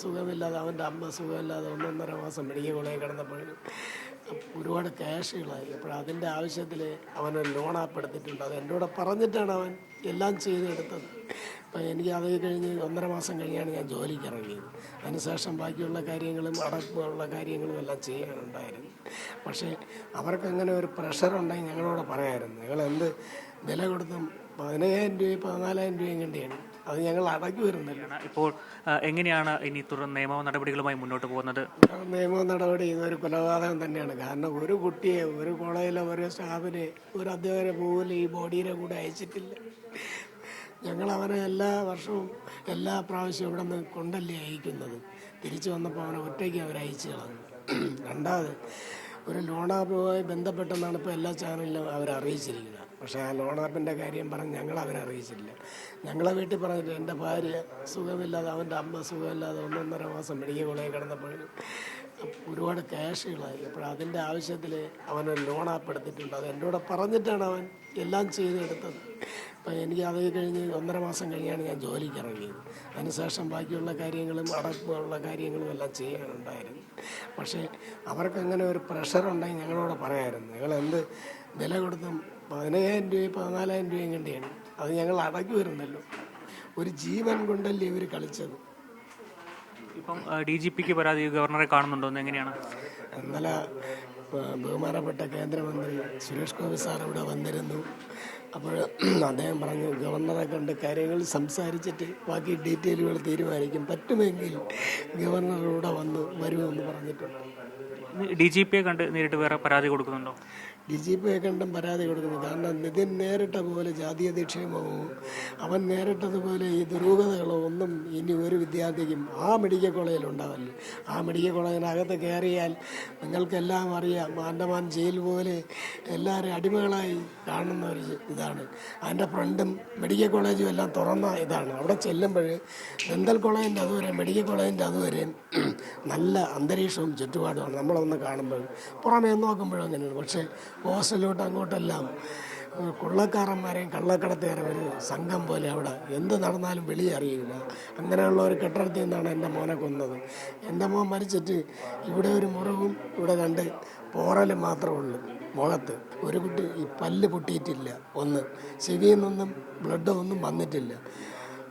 സുഖമില്ലാതെ അവൻ്റെ അമ്മ സുഖമില്ലാതെ 1.5 മാസം മെഡിക്കൽ കോളേജിൽ കിടന്നപ്പോഴും ഒരുപാട് ക്യാഷുകളായി. അപ്പോൾ അതിൻ്റെ ആവശ്യത്തിൽ അവനൊരു ലോൺ ആപ്പ് എടുത്തിട്ടുണ്ട്. അത് എൻ്റെ കൂടെ പറഞ്ഞിട്ടാണ് അവൻ എല്ലാം ചെയ്തെടുത്തത്. അപ്പം എനിക്ക് അത് കഴിഞ്ഞ് 1.5 മാസം കഴിഞ്ഞാണ് ഞാൻ ജോലിക്ക് ഇറങ്ങിയത്. അതിനുശേഷം ബാക്കിയുള്ള കാര്യങ്ങളും അടക്കമുള്ള കാര്യങ്ങളും എല്ലാം ചെയ്യാനുണ്ടായിരുന്നു. പക്ഷേ അവർക്കങ്ങനെ ഒരു പ്രഷറുണ്ടെങ്കിൽ ഞങ്ങളോട് പറയാമായിരുന്നു. ഞങ്ങൾ എന്ത് വില കൊടുത്തും 15,000 രൂപയും 14,000 രൂപയും കണ്ടിയാണ് അത് ഞങ്ങൾ അടക്കി വരുന്നില്ല. ഇപ്പോൾ എങ്ങനെയാണ് ഇനി തുടർന്ന് നിയമ നടപടികളുമായി മുന്നോട്ട് പോകുന്നത്? നിയമ നടപടി ഇതൊരു കൊലപാതകം തന്നെയാണ്. കാരണം ഒരു കുട്ടിയെ, ഒരു കോളേജിലെ ഒരു സ്റ്റാഫിനെ, ഒരു അധ്യാപകരെ പോലും ഈ ബോഡീനെ കൂടെ അയച്ചിട്ടില്ല. ഞങ്ങൾ അവനെ എല്ലാ വർഷവും എല്ലാ പ്രാവശ്യവും ഇവിടെ നിന്ന് കൊണ്ടല്ലേ അയക്കുന്നത്. തിരിച്ചു വന്നപ്പോൾ അവനെ ഒറ്റയ്ക്ക് അവരയച്ചു കളഞ്ഞു. രണ്ടാമത് ഒരു ലോൺ ആപ്പുമായി ബന്ധപ്പെട്ടെന്നാണ് ഇപ്പോൾ എല്ലാ ചാനലിലും അവരറിയിച്ചിരിക്കുന്നത്. പക്ഷേ ആ ലോൺ ആപ്പിൻ്റെ കാര്യം പറഞ്ഞ് ഞങ്ങളവരെ അറിയിച്ചില്ല. ഞങ്ങളെ വീട്ടിൽ പറഞ്ഞിട്ട് എൻ്റെ ഭാര്യ സുഖമില്ലാതെ, അവൻ്റെ അമ്മ സുഖമില്ലാതെ 1.5 മാസം മെഡിക്കൽ കോളേജിൽ കിടന്നപ്പോഴും ഒരുപാട് ക്യാഷുകളായി. അപ്പോൾ അതിൻ്റെ ആവശ്യത്തിൽ അവനൊരു ലോൺ ആപ്പ് എടുത്തിട്ടുണ്ട്. അത് എൻ്റെ കൂടെ പറഞ്ഞിട്ടാണ് അവൻ എല്ലാം ചെയ്തെടുത്തത്. അപ്പം എനിക്ക് അത് കഴിഞ്ഞ് 1.5 മാസം കഴിഞ്ഞാണ് ഞാൻ ജോലിക്ക് ഇറങ്ങിയത്. അതിനുശേഷം ബാക്കിയുള്ള കാര്യങ്ങളും അടക്കമുള്ള കാര്യങ്ങളും എല്ലാം ചെയ്യാനുണ്ടായിരുന്നു. പക്ഷേ അവർക്കങ്ങനെ ഒരു പ്രഷറുണ്ടെങ്കിൽ ഞങ്ങളോട് പറയാമായിരുന്നു. ഞങ്ങൾ എന്ത് വില കൊടുത്തും 15,000 രൂപയും 14,000 രൂപയും കണ്ടിയാണ് അത് ഞങ്ങൾ അടക്കി വരുന്നല്ലോ. ഒരു ജീവൻ കൊണ്ടല്ലേ ഇവർ കളിച്ചത്. ഇപ്പം DGPക്ക് പരാതി ഗവർണറെ കാണുന്നുണ്ടോ? എങ്ങനെയാണ്? ഇന്നലെ ബഹുമാനപ്പെട്ട കേന്ദ്രമന്ത്രി സുരേഷ് ഗോപി സാർ ഇവിടെ വന്നിരുന്നു. അപ്പോൾ അദ്ദേഹം പറഞ്ഞു ഗവർണറെ കണ്ട് കാര്യങ്ങൾ സംസാരിച്ചിട്ട് ബാക്കി ഡീറ്റെയിലുകൾ തീരുമാനിക്കും, പറ്റുമെങ്കിൽ ഗവർണറുടെ വരുമെന്ന് പറഞ്ഞിട്ടുണ്ട്. DGPയെ കണ്ട് നേരിട്ട് വേറെ പരാതി കൊടുക്കുന്നുണ്ടോ? DGPയെ കണ്ടും പരാതി കൊടുക്കുന്നു. കാരണം നിതിൻ നേരിട്ട പോലെ ജാതീയധിക്ഷേപമോ അവൻ നേരിട്ടതുപോലെ ഈ ദുരൂഹതകളോ ഒന്നും ഇനി ഒരു വിദ്യാർത്ഥിക്കും ആ മെഡിക്കൽ കോളേജിൽ ഉണ്ടാവില്ല. ആ മെഡിക്കൽ കോളേജിനകത്ത് കയറിയാൽ നിങ്ങൾക്കെല്ലാം അറിയാം, ആൻഡമാൻ ജയിൽ പോലെ എല്ലാവരും അടിമകളായി കാണുന്ന ഒരു ഇതാണ്. അതിൻ്റെ ഫ്രണ്ടും മെഡിക്കൽ കോളേജും എല്ലാം തുറന്ന ഇതാണ്. അവിടെ ചെല്ലുമ്പോൾ ഡെന്തൽ കോളേജിൻ്റെ അതുവരെ, മെഡിക്കൽ കോളേജിൻ്റെ അതുവരെ നല്ല അന്തരീക്ഷവും ചുറ്റുപാടുമാണ് നമ്മളൊന്ന് കാണുമ്പോൾ. പുറമേ നോക്കുമ്പോഴും അങ്ങനെയാണ്. പക്ഷേ ഹോസ്റ്റലിലോട്ട് അങ്ങോട്ടെല്ലാം കൊള്ളക്കാരന്മാരെയും കള്ളക്കടത്തുകാരും ഒരു സംഘം പോലെ അവിടെ എന്ത് നടന്നാലും വെളിയെ അറിയില്ല. അങ്ങനെയുള്ള ഒരു കെട്ടിടത്തിൽ നിന്നാണ് എൻ്റെ മോനെ കൊന്നത്. എൻ്റെ മോൻ മരിച്ചിട്ട് ഇവിടെ ഒരു മുറിവും ഇവിടെ കണ്ട് പോറൽ മാത്രമേ ഉള്ളൂ മുഖത്ത്. ഒരു കുട്ടി ഈ പല്ല് പൊട്ടിയിട്ടില്ല, ഒന്ന് ചെവിയിൽ നിന്നും ബ്ലഡ് ഒന്നും വന്നിട്ടില്ല.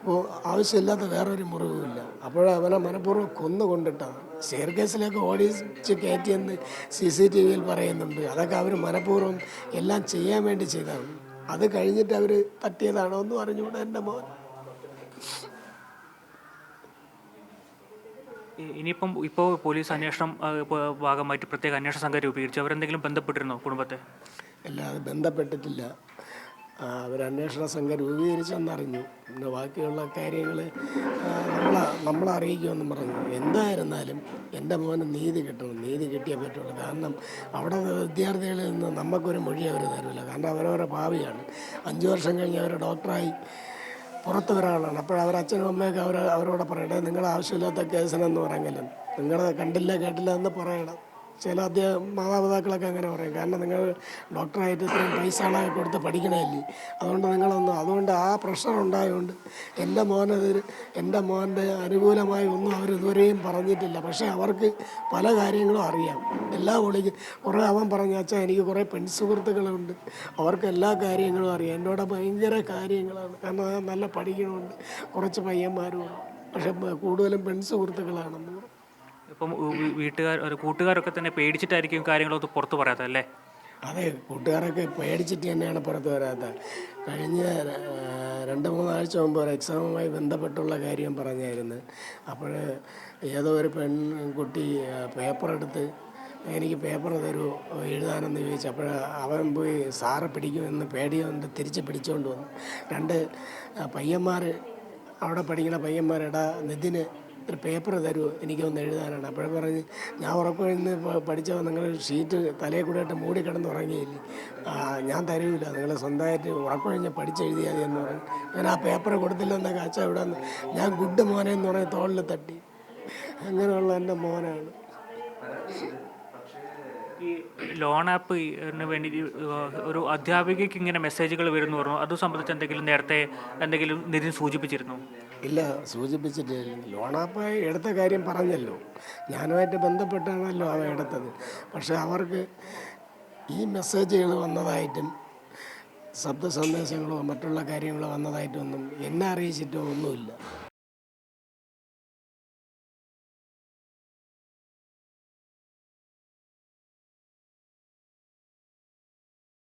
അപ്പോൾ ആവശ്യമില്ലാത്ത വേറൊരു മുറിവുമില്ല. അപ്പോഴവനെ മനഃപൂർവ്വം കൊന്നുകൊണ്ടിട്ടാണ് സ്റ്റെയർ കേസിലേക്ക് ഓടിച്ച് കയറ്റിയെന്ന് CCTVയിൽ പറയുന്നുണ്ട്. അതൊക്കെ അവർ മനഃപൂർവ്വം എല്ലാം ചെയ്യാൻ വേണ്ടി ചെയ്തതാണ്. അത് കഴിഞ്ഞിട്ട് അവർ പറ്റിയതാണോ ഒന്നും അറിഞ്ഞുകൂടെ എൻ്റെ മോൻ. ഇനിയിപ്പം ഇപ്പോൾ പോലീസ് അന്വേഷണം ഭാഗമായിട്ട് പ്രത്യേക അന്വേഷണ സംഘം രൂപീകരിച്ചു. അവരെന്തെങ്കിലും ബന്ധപ്പെട്ടിരുന്നോ കുടുംബത്തെ? അല്ല, അത് ബന്ധപ്പെട്ടിട്ടില്ല. അവരന്വേഷണ സംഘം രൂപീകരിച്ചെന്നറിഞ്ഞു. പിന്നെ ബാക്കിയുള്ള കാര്യങ്ങൾ നമ്മളെ അറിയിക്കുമെന്നും പറഞ്ഞു. എന്തായിരുന്നാലും എൻ്റെ മോന് നീതി കിട്ടണം, നീതി കിട്ടിയേ പറ്റുള്ളൂ. കാരണം അവിടെ വിദ്യാർത്ഥികളിൽ നിന്ന് നമുക്കൊരു മൊഴി അവർ തരില്ല. കാരണം അവരവരുടെ ഭാവിയാണ്. 5 വർഷം കഴിഞ്ഞ് അവർ ഡോക്ടറായി പുറത്ത് ഒരാളാണ്. അപ്പോഴവർ അച്ഛനും അമ്മയൊക്കെ അവരോട് പറയണേ, നിങ്ങൾ ആവശ്യമില്ലാത്ത കേസിനെന്ന് പറയെങ്കിലും നിങ്ങൾ കണ്ടില്ല കേട്ടില്ല എന്ന് പറയണം. ചില മാതാപിതാക്കളൊക്കെ അങ്ങനെ പറയും. കാരണം നിങ്ങൾ ഡോക്ടറായിട്ട് ഇത്രയും പൈസകളൊക്കെ കൊടുത്ത് പഠിക്കണമല്ലേ, അതുകൊണ്ട് ആ പ്രഷർ ഉണ്ടായതുകൊണ്ട് എൻ്റെ മോൻ്റെ അനുകൂലമായി ഒന്നും അവരിതുവരെയും പറഞ്ഞിട്ടില്ല. പക്ഷേ അവർക്ക് പല കാര്യങ്ങളും അറിയാം. എല്ലാ വിളിക്കും കുറേ അവൻ പറഞ്ഞു, അച്ഛാ എനിക്ക് കുറേ പെൺസുഹൃത്തുക്കളുണ്ട്, അവർക്ക് എല്ലാ കാര്യങ്ങളും അറിയാം. എന്നോട് ഭയങ്കര കാര്യങ്ങളാണ്. കാരണം നല്ല പഠിക്കണമുണ്ട്, കുറച്ച് പയ്യന്മാരുമുണ്ട്. പക്ഷെ കൂടുതലും പെൺസുഹൃത്തുക്കളാണെന്ന് പറയും. ഇപ്പം കൂട്ടുകാരൊക്കെ തന്നെ പേടിച്ചിട്ടായിരിക്കും കാര്യങ്ങളൊക്കെ പുറത്ത് പറയാത്തല്ലേ? അതെ, കൂട്ടുകാരൊക്കെ പേടിച്ചിട്ട് തന്നെയാണ് പുറത്ത് വരാത്തത്. കഴിഞ്ഞ 2-3 ആഴ്ച മുമ്പ് ഒരു എക്സാമുമായി ബന്ധപ്പെട്ടുള്ള കാര്യം പറഞ്ഞായിരുന്നു. അപ്പോൾ ഏതോ ഒരു പെൺകുട്ടി പേപ്പറെടുത്ത് എനിക്ക് പേപ്പർ തരൂ എഴുതാനെന്ന് ചോദിച്ചു. അപ്പോൾ അവൻ പോയി സാറ് പിടിക്കുമെന്ന് പേടിയുണ്ട് തിരിച്ച് പിടിച്ചുകൊണ്ട് വന്നു. 2 പയ്യന്മാർ അവിടെ പഠിക്കുന്ന പയ്യന്മാരെടാ നിതിന് ഒരു പേപ്പർ തരുമോ എനിക്കൊന്ന് എഴുതാനാണ്. അപ്പോഴും പറഞ്ഞ് ഞാൻ ഉറക്കമെന്ന് പഠിച്ചപ്പോൾ നിങ്ങൾ ഷീറ്റ് തലയിൽ കൂടെ ആയിട്ട് മൂടി കിടന്ന് ഉറങ്ങിയില്ലേ, ഞാൻ തരൂല, നിങ്ങൾ സ്വന്തമായിട്ട് ഉറക്കമൊഴിഞ്ഞ് പഠിച്ചെഴുതിയാൽ എന്ന് പറഞ്ഞു. ഞാൻ ആ പേപ്പർ കൊടുത്തില്ലെന്നൊക്കെ അച്ഛൻ ഇവിടെ നിന്ന് ഞാൻ ഗുഡ് മോനെ എന്ന് പറഞ്ഞ് തോളിൽ തട്ടി. അങ്ങനെയുള്ള എൻ്റെ മോനാണ്. ഈ ലോൺ ആപ്പ് വേണ്ടി ഒരു അധ്യാപികയ്ക്ക് ഇങ്ങനെ മെസ്സേജുകൾ വരുന്നു പറഞ്ഞു. അത് സംബന്ധിച്ച് എന്തെങ്കിലും നേരത്തെ എന്തെങ്കിലും നിതിൻ സൂചിപ്പിച്ചിരുന്നു? ഇല്ല, സൂചിപ്പിച്ചിട്ടില്ല. ലോണാപ്പ് എടുത്ത കാര്യം പറഞ്ഞല്ലോ, ഞാനുമായിട്ട് ബന്ധപ്പെട്ടാണല്ലോ അവ എടുത്തത്. പക്ഷെ അവർക്ക് ഈ മെസ്സേജുകൾ വന്നതായിട്ടും ശബ്ദ സന്ദേശങ്ങളോ മറ്റുള്ള കാര്യങ്ങളോ വന്നതായിട്ടൊന്നും എന്നെ അറിയിച്ചിട്ടോ ഒന്നുമില്ല.